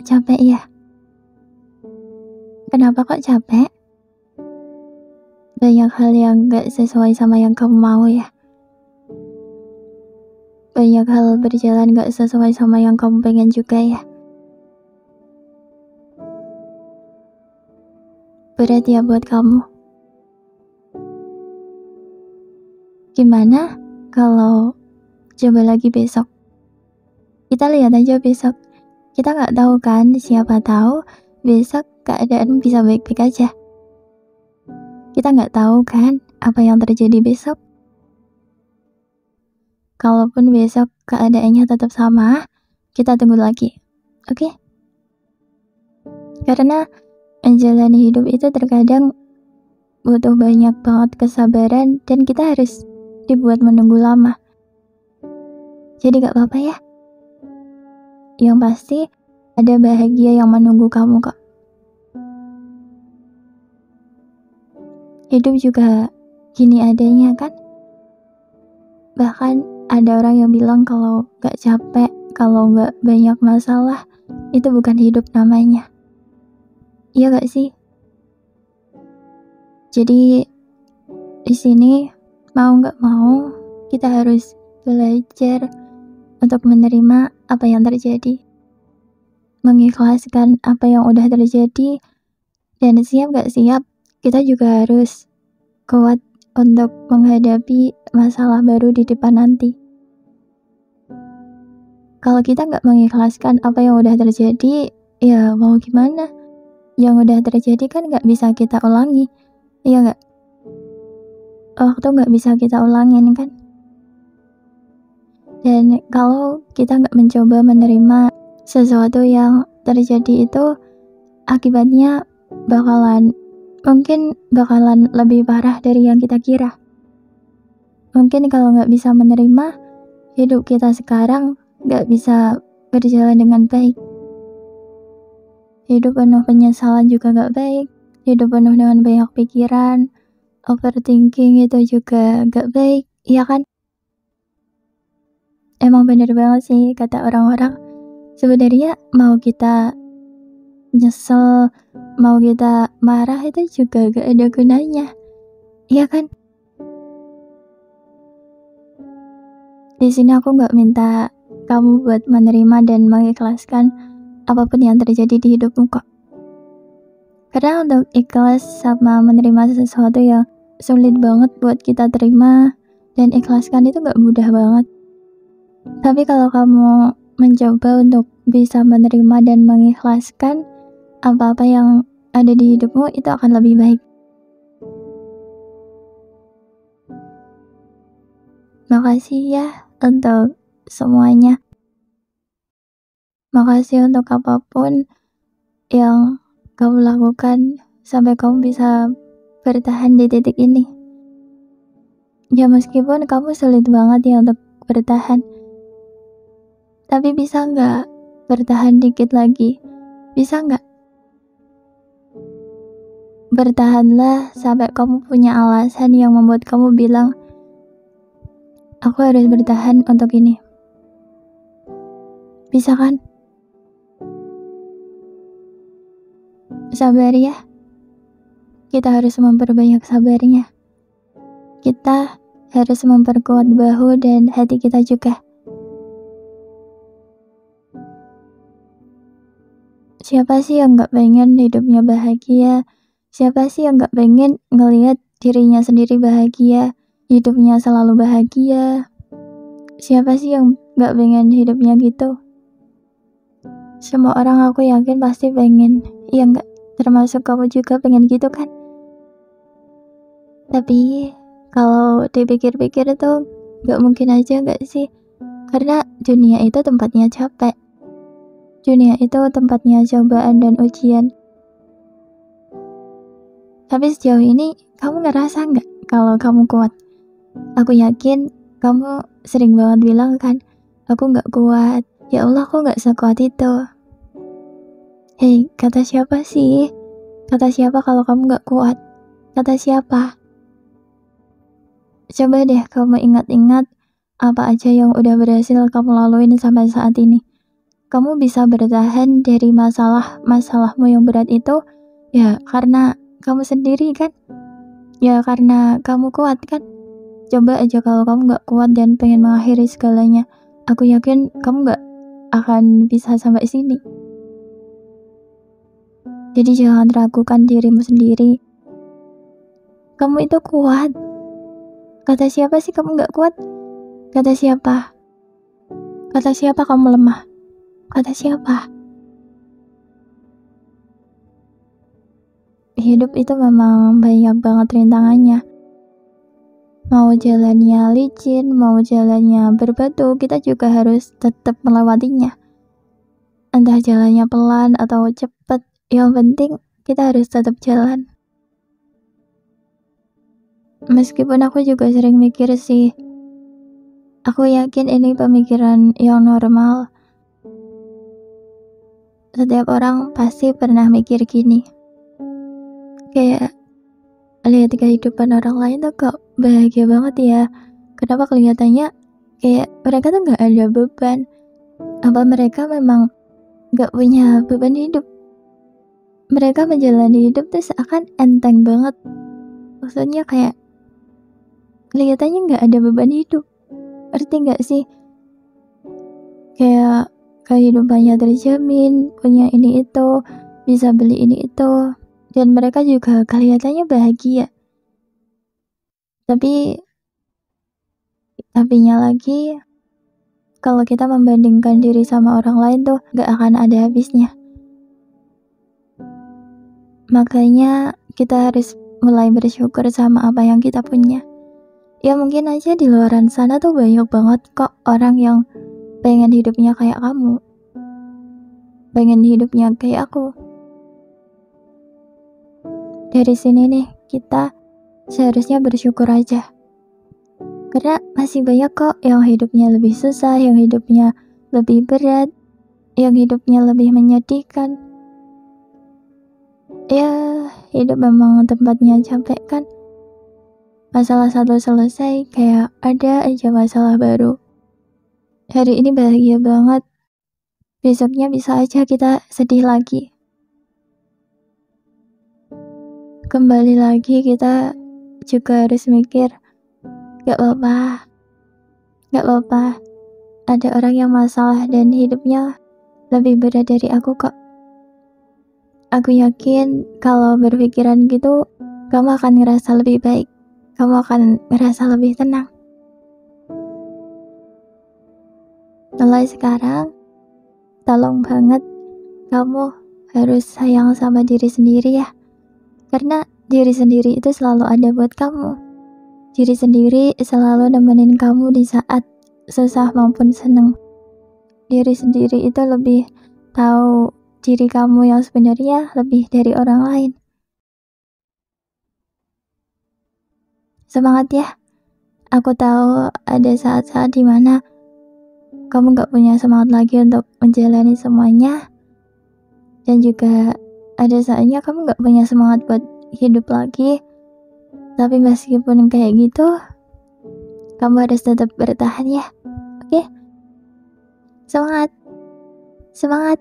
Capek ya? Kenapa kok capek? Banyak hal yang gak sesuai sama yang kamu mau ya? Banyak hal berjalan gak sesuai sama yang kamu pengen juga ya? Berat ya buat kamu? Gimana kalau coba lagi besok? Kita lihat aja besok. Kita gak tahu kan, siapa tahu besok keadaan bisa baik-baik aja. Kita gak tahu kan apa yang terjadi besok. Kalaupun besok keadaannya tetap sama, kita tunggu lagi. Oke? Karena menjalani hidup itu terkadang butuh banyak banget kesabaran dan kita harus dibuat menunggu lama. Jadi gak apa-apa ya. Yang pasti ada bahagia yang menunggu kamu kok. Hidup juga gini adanya kan? Bahkan ada orang yang bilang kalau gak capek, kalau gak banyak masalah, itu bukan hidup namanya. Iya gak sih? Jadi di sini mau gak mau kita harus belajar untuk menerima apa yang terjadi, mengikhlaskan apa yang udah terjadi, dan siap gak siap kita juga harus kuat untuk menghadapi masalah baru di depan nanti. Kalau kita gak mengikhlaskan apa yang udah terjadi, ya mau gimana? Yang udah terjadi kan gak bisa kita ulangi, iya gak? Waktu gak bisa kita ulangin kan? Dan kalau kita gak mencoba menerima sesuatu yang terjadi itu, akibatnya mungkin bakalan lebih parah dari yang kita kira. Mungkin kalau gak bisa menerima, hidup kita sekarang gak bisa berjalan dengan baik. Hidup penuh penyesalan juga gak baik. Hidup penuh dengan banyak pikiran, overthinking itu juga gak baik, iya kan? Emang bener banget sih kata orang-orang, sebenarnya mau kita nyesel, mau kita marah itu juga gak ada gunanya, iya kan? Di sini aku gak minta kamu buat menerima dan mengikhlaskan apapun yang terjadi di hidupmu kok. Karena untuk ikhlas sama menerima sesuatu yang sulit banget buat kita terima dan ikhlaskan itu gak mudah banget. Tapi kalau kamu mencoba untuk bisa menerima dan mengikhlaskan apa-apa yang ada di hidupmu, itu akan lebih baik. Makasih ya untuk semuanya. Makasih untuk apapun yang kamu lakukan sampai kamu bisa bertahan di titik ini. Ya meskipun kamu sulit banget ya untuk bertahan, tapi bisa gak bertahan dikit lagi? Bisa gak? Bertahanlah sampai kamu punya alasan yang membuat kamu bilang, aku harus bertahan untuk ini. Bisa kan? Sabar ya. Kita harus memperbanyak sabarnya. Kita harus memperkuat bahu dan hati kita juga. Siapa sih yang gak pengen hidupnya bahagia? Siapa sih yang gak pengen ngelihat dirinya sendiri bahagia, hidupnya selalu bahagia? Siapa sih yang gak pengen hidupnya gitu? Semua orang aku yakin pasti pengen, iya gak? Termasuk kamu juga pengen gitu kan? Tapi kalau dipikir-pikir itu gak mungkin aja gak sih? Karena dunia itu tempatnya capek. Dunia itu tempatnya cobaan dan ujian. Tapi sejauh ini kamu ngerasa gak kalau kamu kuat? Aku yakin kamu sering banget bilang kan, aku gak kuat. Ya Allah, aku gak sekuat itu. Hei, kata siapa sih? Kata siapa kalau kamu gak kuat? Kata siapa? Coba deh kamu ingat-ingat apa aja yang udah berhasil kamu laluin sampai saat ini. kamu bisa bertahan dari masalahmu yang berat itu, ya karena kamu sendiri kan? Ya karena kamu kuat kan? Coba aja kalau kamu gak kuat dan pengen mengakhiri segalanya, aku yakin kamu gak akan bisa sampai sini. Jadi jangan ragukan dirimu sendiri. Kamu itu kuat. Kata siapa sih kamu gak kuat? Kata siapa? Kata siapa kamu lemah? Kata siapa? Hidup itu memang banyak banget rintangannya. Mau jalannya licin, mau jalannya berbatu, kita juga harus tetap melewatinya. Entah jalannya pelan atau cepat, yang penting kita harus tetap jalan. Meskipun aku juga sering mikir sih, aku yakin ini pemikiran yang normal. Setiap orang pasti pernah mikir gini, kayak lihat kehidupan orang lain tuh kok bahagia banget ya. Kenapa kelihatannya kayak mereka tuh gak ada beban? Apa mereka memang gak punya beban hidup? Mereka menjalani hidup tuh seakan enteng banget. Maksudnya kayak kelihatannya gak ada beban hidup. Ngerti gak sih? Kayak kehidupannya terjamin, punya ini itu, bisa beli ini itu, dan mereka juga kelihatannya bahagia. Tapinya lagi, kalau kita membandingkan diri sama orang lain tuh gak akan ada habisnya. Makanya kita harus mulai bersyukur sama apa yang kita punya. Ya mungkin aja di luaran sana tuh banyak banget kok orang yang pengen hidupnya kayak kamu, pengen hidupnya kayak aku. Dari sini nih, kita seharusnya bersyukur aja. Karena masih banyak kok yang hidupnya lebih susah, yang hidupnya lebih berat, yang hidupnya lebih menyedihkan. Ya, hidup memang tempatnya capek kan. Masalah satu selesai, kayak ada aja masalah baru. Hari ini bahagia banget, besoknya bisa aja kita sedih lagi. Kembali lagi kita juga harus mikir, gak apa-apa, ada orang yang masalah dan hidupnya lebih berat dari aku kok. Aku yakin kalau berpikiran gitu, kamu akan ngerasa lebih baik, kamu akan ngerasa lebih tenang. Mulai sekarang, tolong banget kamu harus sayang sama diri sendiri ya. Karena diri sendiri itu selalu ada buat kamu. Diri sendiri selalu nemenin kamu di saat susah maupun seneng. Diri sendiri itu lebih tahu diri kamu yang sebenarnya lebih dari orang lain. Semangat ya. Aku tahu ada saat-saat dimana kamu gak punya semangat lagi untuk menjalani semuanya. Dan juga ada saatnya kamu gak punya semangat buat hidup lagi. Tapi meskipun kayak gitu, kamu harus tetap bertahan ya. Oke? Semangat! Semangat!